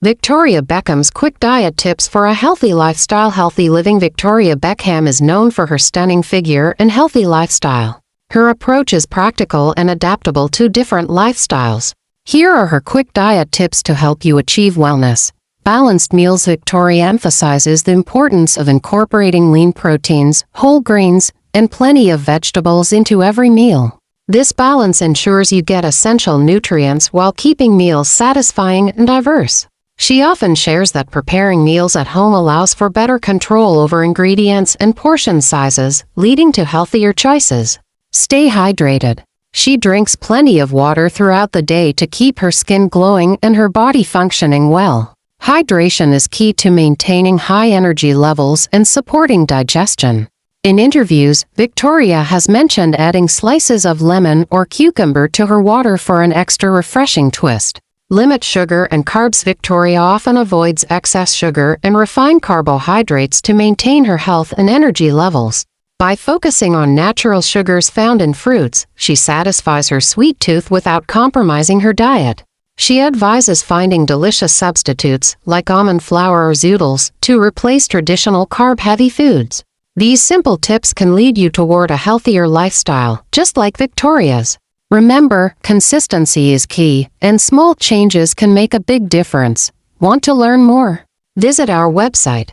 Victoria Beckham's quick diet tips for a healthy lifestyle. Healthy living. Victoria Beckham is known for her stunning figure and healthy lifestyle. Her approach is practical and adaptable to different lifestyles. Here are her quick diet tips to help you achieve wellness. Balanced meals. Victoria emphasizes the importance of incorporating lean proteins, whole grains, and plenty of vegetables into every meal. This balance ensures you get essential nutrients while keeping meals satisfying and diverse. She often shares that preparing meals at home allows for better control over ingredients and portion sizes, leading to healthier choices. Stay hydrated. She drinks plenty of water throughout the day to keep her skin glowing and her body functioning well. Hydration is key to maintaining high energy levels and supporting digestion. In interviews, Victoria has mentioned adding slices of lemon or cucumber to her water for an extra refreshing twist. Limit sugar and carbs. Victoria often avoids excess sugar and refined carbohydrates to maintain her health and energy levels. By focusing on natural sugars found in fruits, she satisfies her sweet tooth without compromising her diet. She advises finding delicious substitutes, like almond flour or zoodles, to replace traditional carb-heavy foods. These simple tips can lead you toward a healthier lifestyle, just like Victoria's. Remember, consistency is key, and small changes can make a big difference. Want to learn more? Visit our website